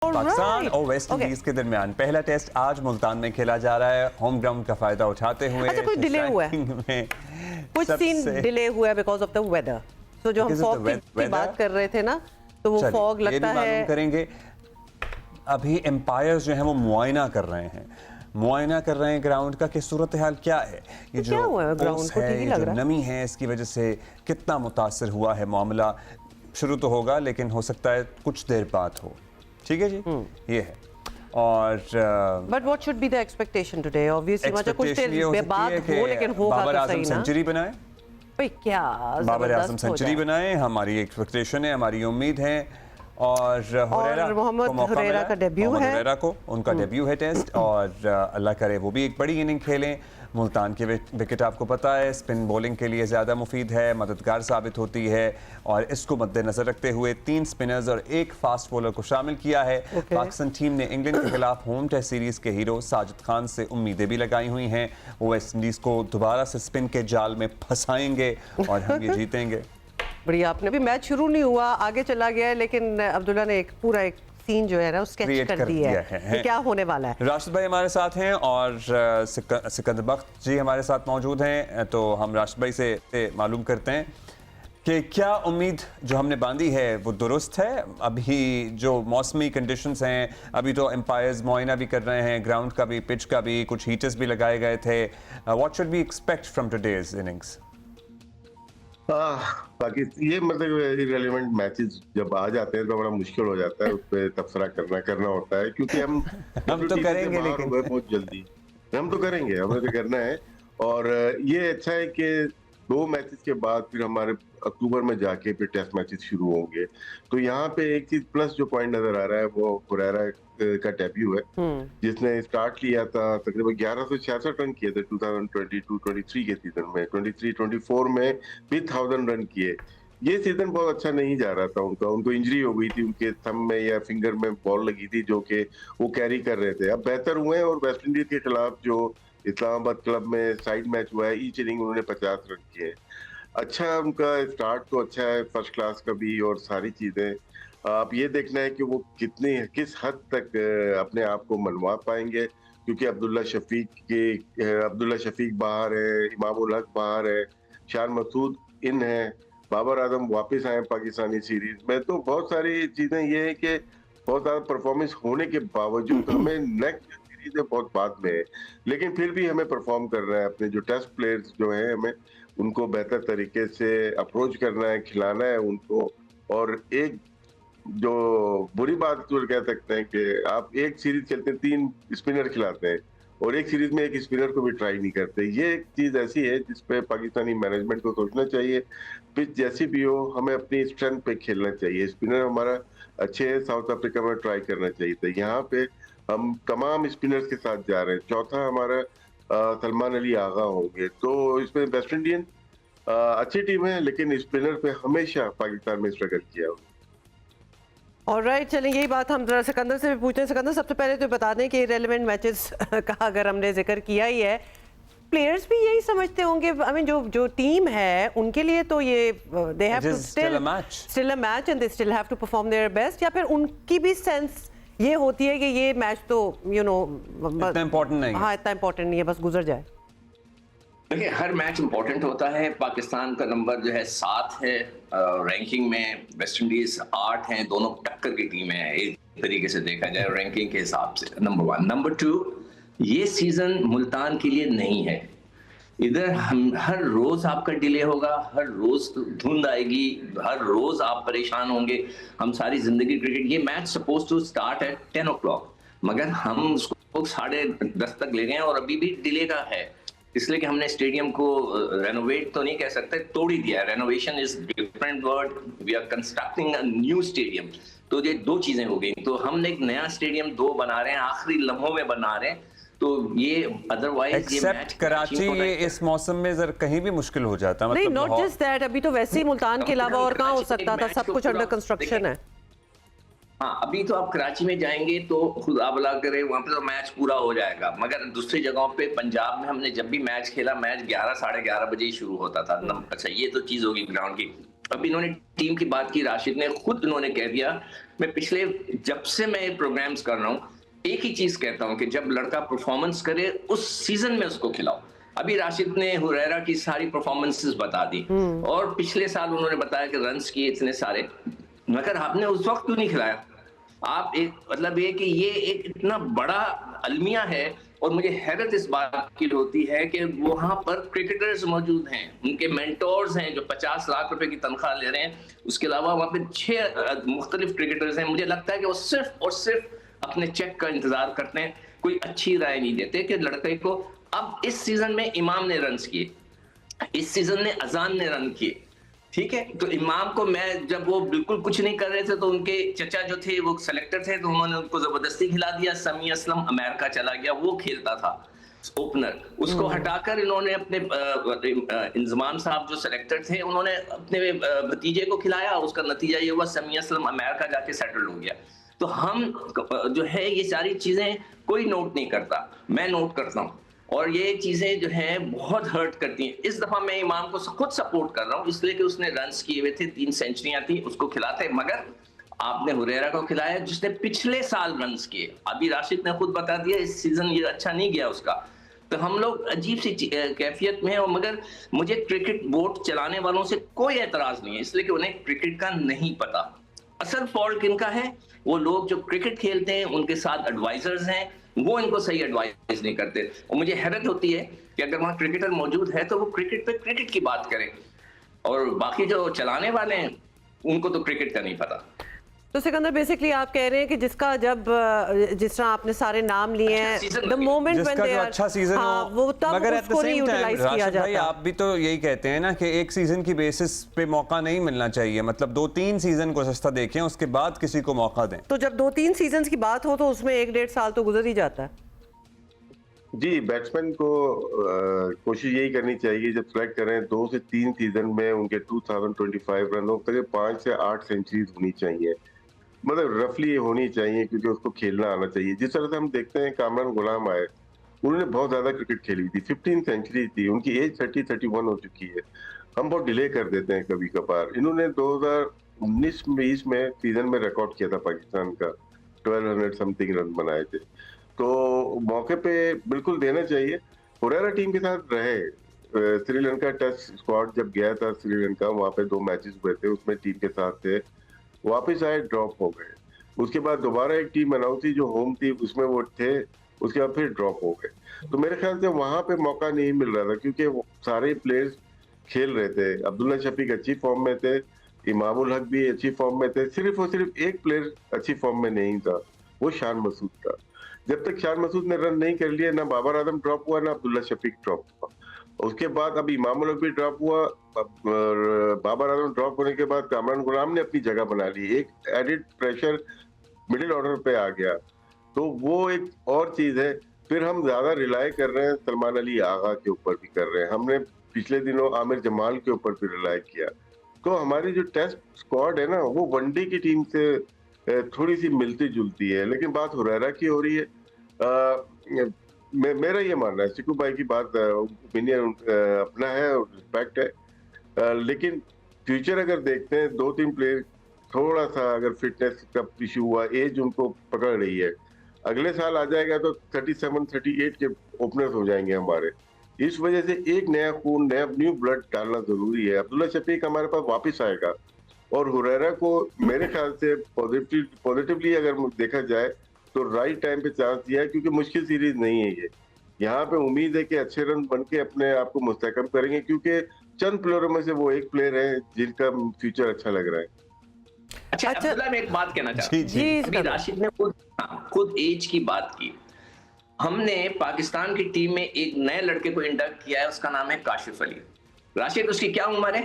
पाकिस्तान और West Indies के दरमियान पहला टेस्ट आज मुल्तान में खेला जा रहा है, होम ग्राउंड का फायदा उठाते हुए। अच्छा, कुछ डिले हुआ है, कुछ सीन डिले हुआ है बिकॉज ऑफ द वेदर। तो जो हम फॉग की बात कर रहे थे ना, तो वो फॉग लगता है। मालूम करेंगे, अभी एम्पायर्स जो हैं वो मुआयना कर रहे हैं ग्राउंड का कि सूरत हाल क्या है, ये जो ओस है, ये जो नमी है, इसकी वजह से कितना मुतासर हुआ है मामला। शुरू तो होगा लेकिन हो सकता है कुछ देर बाद हो। ठीक है जी, ये है। और but what should be the expectation today? Obviously मतलब कुछ देर बाद हो, लेकिन होगा बाबर तो आजम सही ना। सेंचुरी बनाए, भाई क्या बाबर आजम सेंचुरी बनाए, हमारी एक्सपेक्टेशन है, हमारी उम्मीद है। और मोहम्मद हुरैरा का डेब्यू है, हुरैरा को उनका डेब्यू है टेस्ट, और अल्लाह करे वो भी एक बड़ी इनिंग खेलें। मुल्तान के विकेट आपको पता है स्पिन बॉलिंग के लिए ज़्यादा मुफीद है, मददगार साबित होती है, और इसको मद्देनज़र रखते हुए 3 स्पिनर्स और 1 फास्ट बॉलर को शामिल किया है। पाकिस्तान टीम ने इंग्लैंड के खिलाफ होम टेस्ट सीरीज़ के हीरो साजिद खान से उम्मीदें भी लगाई हुई हैं। वो वेस्ट इंडीज़ को दोबारा से स्पिन के जाल में फंसाएंगे और हम ये जीतेंगे। बढ़िया, आपने भी मैच शुरू नहीं हुआ, आगे चला गया है, लेकिन अब्दुल्ला ने एक पूरा एक सीन जो है ना स्केच कर दिया है क्या होने वाला है। राशिद भाई हमारे साथ हैं और सिकंदर बख्त जी हमारे साथ मौजूद हैं। तो हम राशिद भाई से मालूम करते हैं कि क्या उम्मीद जो हमने बांधी है वो दुरुस्त है। अभी जो मौसमी कंडीशंस हैं, अभी तो एम्पायर्स मुआयना भी कर रहे हैं, ग्राउंड का भी, पिच का भी, कुछ हीटर्स भी लगाए गए थे। What should we expect from today's innings? बाकी ये मतलब इररिलेवेंट मैचेस जब आ जाते हैं तो बड़ा मुश्किल हो जाता है, उस पर तबसरा करना होता है, क्योंकि हम तो करेंगे, लेकिन बहुत जल्दी हम तो करेंगे, हमें तो करना है। और ये अच्छा है कि 2 मैचेस के बाद फिर हमारे अक्टूबर में जाके फिर टेस्ट मैचेस शुरू होंगे। तो यहाँ पे एक चीज प्लस जो पॉइंट नजर आ रहा है वो हुरैरा का डेब्यू है, जिसने स्टार्ट किया था तकरीबन 1166 रन किए थे 2022-23 के सीजन में। 23-24 में भी 1000 रन किए। ये सीजन बहुत अच्छा नहीं जा रहा था उनको इंजरी हो गई थी, उनके थंब में या फिंगर में बॉल लगी थी जो कि वो कैरी कर रहे थे। अब बेहतर हुए हैं, और वेस्ट इंडीज के खिलाफ जो इस्लामाबाद क्लब में साइड मैच हुआ है, ईच इनिंग उन्होंने 50 रन किए। अच्छा, उनका स्टार्ट तो अच्छा है, फर्स्ट क्लास का भी, और सारी चीजें। आप ये देखना है कि वो किस हद तक अपने आप को मनवा पाएंगे, क्योंकि अब्दुल्ला शफीक बाहर है, इमाम उल हक बाहर है, शान मसूद इन है, बाबर आजम वापस आए पाकिस्तानी सीरीज में। तो बहुत सारी चीजें ये है कि बहुत ज्यादा परफॉर्मेंस होने के बावजूद हमें नेक्स्ट सीरीज है बहुत बाद में है, लेकिन फिर भी हमें परफॉर्म करना है। अपने जो टेस्ट प्लेयर्स जो हैं, हमें उनको बेहतर तरीके से अप्रोच करना है, खिलाना है उनको। और एक जो बुरी बात तो कह सकते हैं कि आप एक सीरीज खेलते हैं, 3 स्पिनर खिलाते हैं, और एक सीरीज में एक स्पिनर को भी ट्राई नहीं करते। ये एक चीज ऐसी है जिसपे पाकिस्तानी मैनेजमेंट को सोचना चाहिए। पिच जैसी भी हो, हमें अपनी स्ट्रेंथ पे खेलना चाहिए। स्पिनर हमारा अच्छे है, साउथ अफ्रीका में ट्राई करना चाहिए था। यहाँ पे हम तमाम स्पिनर्स के साथ जा रहे हैं। चौथा हमारा सलमान अली आगा होंगे। तो इसमें वेस्ट इंडियन अच्छी टीम है, लेकिन स्पिनर पे हमेशा पाकिस्तान में स्ट्रगल किया हुआ। ऑलराइट, चलें यही बात हम जरा सिकंदर से भी पूछते हैं। सिकंदर, सबसे पहले तो बता दें कि रेलेवेंट मैचेस का अगर हमने जिक्र किया ही है, प्लेयर्स भी यही समझते होंगे, आई मीन जो टीम है उनके लिए तो ये they have to still a match and they still have to perform their best, या फिर उनकी भी सेंस ये होती है कि ये मैच तो यू नो इतना इंपॉर्टेंट नहीं है। हाँ, इतना इंपॉर्टेंट नहीं है, बस गुजर जाए। देखिए, हर मैच इंपॉर्टेंट होता है। पाकिस्तान का नंबर जो है 7 है रैंकिंग में, वेस्ट इंडीज 8 हैं, दोनों टक्कर की टीम है एक तरीके से देखा जाए रैंकिंग के हिसाब से। नंबर 1। नंबर 2, ये सीजन मुल्तान के लिए नहीं है। इधर हम हर रोज आपका डिले होगा, हर रोज धुंध आएगी, हर रोज आप परेशान होंगे। हम सारी जिंदगी क्रिकेट, ये match suppose to start at 10 o'clock, मगर हम उसको 10:30 तक ले गए और अभी भी डिले का है, इसलिए कि हमने स्टेडियम को रेनोवेट तो नहीं कह सकते, तोड़ ही दिया। Renovation is different word, we are constructing a new stadium. तो ये 2 चीजें हो गई। तो हमने एक नया स्टेडियम 2 बना रहे हैं, आखिरी लम्हों में बना रहे हैं। तो ये अदरवाइज ये मैच कराची इस मौसम में जरा कहीं भी मुश्किल हो जाता है। नहीं, नॉट जस्ट दैट, अभी तो वैसे ही मुल्तान के अलावा और कहाँ हो सकता था, सब कुछ अंडर कंस्ट्रक्शन है। हाँ, अभी तो आप कराची में जाएंगे तो खुदा भला करे, वहां पे तो मैच पूरा हो जाएगा, मगर दूसरी जगहों पे पंजाब में हमने जब भी मैच खेला, मैच 11 साढ़े 11 बजे ही शुरू होता था। अच्छा, ये तो चीज होगी ग्राउंड की। अब इन्होंने टीम की बात की, राशिद ने खुद इन्होंने कह दिया, मैं पिछले जब से मैं ये प्रोग्राम्स कर रहा हूँ एक ही चीज कहता हूँ कि जब लड़का परफॉर्मेंस करे उस सीजन में उसको खिलाओ। अभी राशिद ने हुरैरा की सारी परफॉर्मेंसेस बता दी और पिछले साल उन्होंने बताया कि रन्स किए इतने सारे, मगर आपने उस वक्त क्यों नहीं खिलाया? आप एक मतलब ये कि ये एक इतना बड़ा अलमिया है और मुझे हैरत इस बात की होती है कि वहां पर क्रिकेटर्स मौजूद हैं, उनके मेंटोर्स हैं जो 50 लाख रुपए की तनख्वाह ले रहे हैं, उसके अलावा वहां पे 6 मुख्तलिफ क्रिकेटर्स हैं। मुझे लगता है कि वो सिर्फ और सिर्फ अपने चेक का इंतजार करते हैं, कोई अच्छी राय नहीं देते कि लड़के को। अब इस सीजन में इमाम ने रन किए, इस सीजन में अजान ने रन किए, ठीक है। तो इमाम को मैं जब वो बिल्कुल कुछ नहीं कर रहे थे तो उनके चचा जो थे वो सेलेक्टर थे, तो उन्होंने उनको जबरदस्ती खिला दिया। समी असलम अमेरिका चला गया, वो खेलता था ओपनर, उसको हटाकर इन्होंने अपने इंजमाम साहब जो सेलेक्टर थे उन्होंने अपने भतीजे को खिलाया। उसका नतीजा ये हुआ समी असलम अमेरिका जाके सेटल हो गया। तो हम जो है ये सारी चीजें कोई नोट नहीं करता, मैं नोट करता हूँ और ये चीजें जो हैं बहुत हर्ट करती हैं। इस दफा मैं इमाम को खुद सपोर्ट कर रहा हूँ इसलिए कि उसने रन्स किए हुए थे, 3 सेंचुरियां थी, उसको खिलाते। मगर आपने हुरैरा को खिलाया जिसने पिछले साल रन्स किए। अभी राशिद ने खुद बता दिया इस सीजन ये अच्छा नहीं गया उसका। तो हम लोग अजीब सी कैफियत में हैं। और मगर मुझे क्रिकेट बोर्ड चलाने वालों से कोई एतराज नहीं है, इसलिए कि उन्हें क्रिकेट का नहीं पता। असल फॉल्ट किनका है? वो लोग जो क्रिकेट खेलते हैं, उनके साथ एडवाइजर्स हैं, वो इनको सही एडवाइस नहीं करते। और मुझे हैरत होती है कि अगर वहां क्रिकेटर मौजूद है तो वो क्रिकेट पे क्रिकेट की बात करें और बाकी जो चलाने वाले हैं उनको तो क्रिकेट का नहीं पता। तो सिकंदर बेसिकली आप कह रहे हैं कि जिसका जब जिस तरह आपने सारे नाम लिए हैं, the moment when they are अच्छा सीजन हो, वो तब मगर एट द उसको नहीं सेम टाइम यूटिलाइज किया राशिद भाई जाता। आप भी तो यही कहते हैं ना कि एक सीजन की बेसिस पे मौका नहीं मिलना चाहिए, मतलब 2-3 सीजन को सस्ता देखें उसके बाद किसी को मौका दें। तो जब 2-3 सीजन्स की बात हो तो उसमें 1-1.5 साल तो गुजर ही जाता है। जी, बैट्समैन को कोशिश यही करनी चाहिए जब सेलेक्ट करें 2 से 3 सीजन में उनके 2025 रनों तक 5 से 8 सेंचुरीज होनी चाहिए, मतलब रफली होनी चाहिए, क्योंकि उसको खेलना आना चाहिए। जिस तरह से हम देखते हैं कामरान गुलाम आए, उन्होंने बहुत ज्यादा क्रिकेट खेली थी, 15 सेंचुरी थी, उनकी एज 30-31 हो चुकी है। हम बहुत डिले कर देते हैं कभी कभार। इन्होंने 2019-20 में सीजन में रिकॉर्ड किया था पाकिस्तान का, 1200 समथिंग रन बनाए थे, तो मौके पे बिल्कुल देना चाहिए। हुरैरा टीम के साथ रहे, श्रीलंका टेस्ट स्क्वाड जब गया था श्रीलंका, वहां पे 2 मैचेस हुए थे, उसमें टीम के साथ थे, वापस आए ड्रॉप हो गए। उसके बाद दोबारा एक टीम अनाउंस थी जो होम थी, उसमें वो थे, उसके बाद फिर ड्रॉप हो गए। तो मेरे ख्याल से वहां पे मौका नहीं मिल रहा था क्योंकि सारे प्लेयर्स खेल रहे थे। अब्दुल्ला शफीक अच्छी फॉर्म में थे, इमामुल हक भी अच्छी फॉर्म में थे, सिर्फ और सिर्फ एक प्लेयर अच्छी फॉर्म में नहीं था, वो शान मसूद था। जब तक शान मसूद ने रन नहीं कर लिए, ना बाबर आजम ड्रॉप हुआ, ना अब्दुल्ला शफीक ड्रॉप हुआ। उसके बाद अब इमामुल हक भी ड्रॉप हुआ, बाबर आजम ड्रॉप होने के बाद कामरान गुलाम ने अपनी जगह बना ली, एक एडिड प्रेशर मिडिल ऑर्डर पे आ गया, तो वो एक और चीज है। फिर हम ज्यादा रिलाई कर रहे हैं सलमान अली आगा के ऊपर भी कर रहे हैं, हमने पिछले दिनों आमिर जमाल के ऊपर भी रिलाई किया। तो हमारी जो टेस्ट स्क्वाड है ना, वो वनडे की टीम से थोड़ी सी मिलती जुलती है। लेकिन बात हुरैरा की हो रही है, मेरा ये मानना है, सिकू भाई की बात ओपिनियन अपना है और रिस्पेक्ट है, लेकिन फ्यूचर अगर देखते हैं 2-3 प्लेयर थोड़ा सा अगर फिटनेस का इशू हुआ, एज उनको पकड़ रही है, अगले साल आ जाएगा तो 37-38 के ओपनर्स हो जाएंगे हमारे। इस वजह से एक नया खून, नया न्यू ब्लड डालना जरूरी है। अब्दुल्ला शफीक हमारे पास वापस आएगा और हुरैरा को मेरे ख्याल से पॉजिटिवली अगर देखा जाए तो राइट टाइम पे चांस दिया है, क्योंकि मुश्किल सीरीज नहीं है ये। यहाँ पे उम्मीद है कि अच्छे रन बन के अपने आप को मुस्तहकम करेंगे, क्योंकि चंद प्लेयरों में से वो एक प्लेयर है जिनका फ्यूचर अच्छा लग रहा है। अच्छा अब्दुल्ला, मैं एक बात कहना चाहता हूँ। जी, अभी राशिद ने खुद एज की बात की। हमने पाकिस्तान की टीम में एक नए लड़के को इंडक्ट किया है, उसका नाम है काशिफ अली। राशिद, उसकी क्या उम्र है?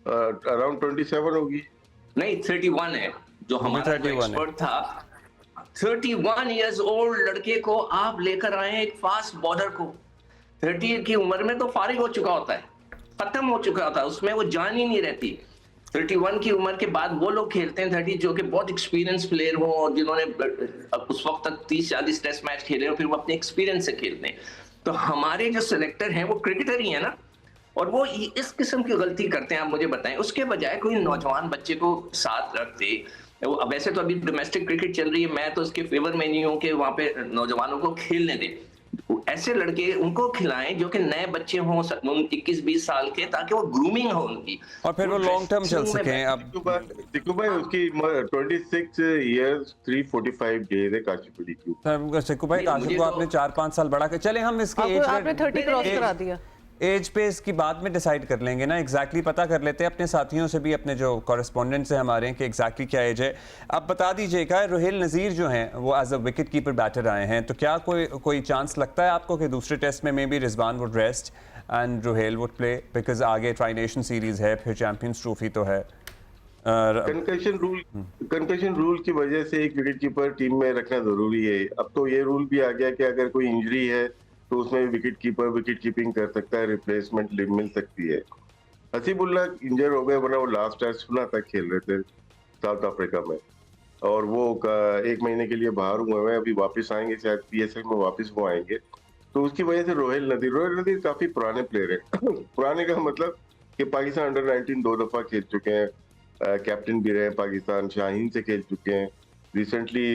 अराउंड 27 होगी। नहीं, 31 है। जो हमारा एक्सपर्ट था 31 इयर्स ओल्ड लड़के को आप लेकर आए हैं, एक फास्ट बॉलर को। 30 की उम्र में तो फारिग हो चुका होता है, खत्म हो चुका होता है, उसमें वो जान ही नहीं रहती। 31 की उम्र के बाद वो लोग खेलते हैं 30 जो कि बहुत एक्सपीरियंस प्लेयर हो और जिन्होंने उस वक्त तक 30-40 टेस्ट मैच खेले और फिर वो अपने एक्सपीरियंस से खेलते हैं। तो हमारे जो सिलेक्टर हैं वो क्रिकेटर ही है ना, और वो इस किस्म की गलती करते हैं, आप मुझे बताएं, उसके बजाय कोई नौजवान बच्चे को साथ रखते। वैसे तो अभी डोमेस्टिक क्रिकेट चल रही है, मैं तो इसके फेवर में नहीं हूं कि वहां पे नौजवानों को खेलने दें। ऐसे लड़के उनको खिलाएं जो कि नए बच्चे हों 21-20 साल के, ताकि वो ग्रूमिंग हो उनकी और फिर वो लॉन्ग टर्म चल सकें। अब दिक्कू भाई उसकी 26 इयर्स 345 डेज है काशिफ की। सिक्कू भाई, नहीं, काशिफ मुझे को तो- आपने 4-5 साल बढ़ा के चले, हम इसके आपने 30 क्रॉस करा दिया। एज पे इसकी बाद में डिसाइड कर लेंगे ना, एग्जैक्टली पता कर लेते हैं अपने साथियों से भी, अपने जो कॉरेस्पॉन्डेंट्स हैं हमारे हैं, कि एग्जैक्टली क्या एज है। अब बता दीजिएगा, रोहिल नज़ीर जो हैं वो as a wicket keeper batter आए हैं, तो क्या कोई चांस लगता है आपको कि दूसरे टेस्ट में may be Rizwan would rest and Rohail would play, because आगे ट्राई नेशन सीरीज है, फिर चैंपियंस ट्रॉफी तो है। कंकशन रूल की वजह से एक विकेट कीपर टीम में रखना जरूरी है। अब तो ये रूल भी आ गया कि अगर कोई इंजरी है तो उसमें विकेट कीपर विकेट कीपिंग कर सकता है, रिप्लेसमेंट मिल सकती है। हसीबुल्ला इंजर हो गए, वरना वो लास्ट टेस्ट सुना तक खेल रहे थे साउथ अफ्रीका में, और वो 1 महीने के लिए बाहर हुए हैं, अभी वापस आएंगे शायद PSL में वापस वो आएंगे। तो उसकी वजह से रोहिल नदीर काफी पुराने प्लेयर है। पुराने का मतलब कि पाकिस्तान अंडर 19 2 दफा खेल चुके हैं, कैप्टन भी रहे पाकिस्तान, शाहीन से खेल चुके हैं रिसेंटली।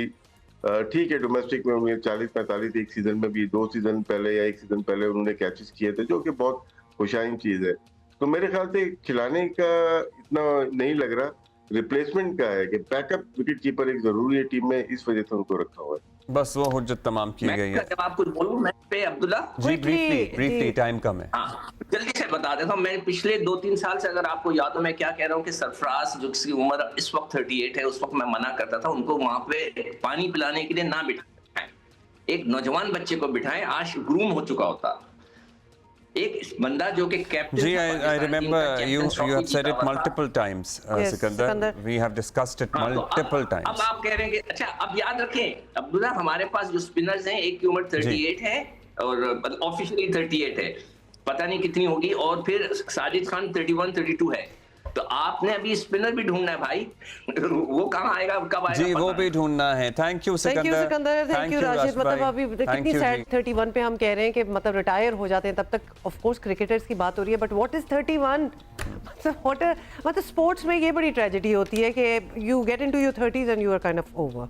ठीक है, डोमेस्टिक में उन्हें 40-45 एक सीजन में भी 2 सीजन पहले या 1 सीजन पहले उन्होंने कैचेस किए थे, जो कि बहुत खुशाइन चीज है। तो मेरे ख्याल से खिलाने का इतना नहीं लग रहा, रिप्लेसमेंट का है कि बैकअप विकेट कीपर एक जरूरी है टीम में, इस वजह से उनको रखा हुआ है। बस वो हुज्जत तमाम की गई है। जब आप कुछ बोलूं मैं पे अब्दुल्ला, जी ब्रीफली टाइम कम है। हाँ जल्दी से बता देता हूँ। मैं पिछले 2-3 साल से, अगर आपको याद हो, मैं क्या कह रहा हूँ कि सरफराज जिसकी उम्र इस वक्त 38 है, उस वक्त मैं मना करता था उनको वहां पे पानी पिलाने के लिए ना बिठाएं, एक नौजवान बच्चे को बिठाएं, आज ग्रूम हो चुका होता। एक बंदा जो कि कैप्टन, जी, I remember you have said it multiple times, Yes, Sikandar, Sikandar. we have discussed it multiple अब times। आप कह रहे हैं कि अच्छा, अब याद रखें अब्दुल्ला, हमारे पास जो स्पिनर्स हैं, एक की उम्र 38 है और ऑफिशियली 38 है, पता नहीं कितनी होगी, और फिर साजिद खान 31-32 है। तो आपने अभी स्पिनर भी ढूंढना है भाई। वो कहाँ आएगा, कब आएगा, जी वो भी ढूंढना है। Thank you Sikandar, thank you Rashid. मतलब अभी कितनी सैड 31 पे हम कह रहे हैं कि मतलब रिटायर हो जाते हैं, तब तक ऑफ कोर्स क्रिकेटर्स की बात हो रही है, बट व्हाट इज 31? मतलब स्पोर्ट्स में ये बड़ी ट्रेजेडी होती है कि you get into your 30s and you are kind of over.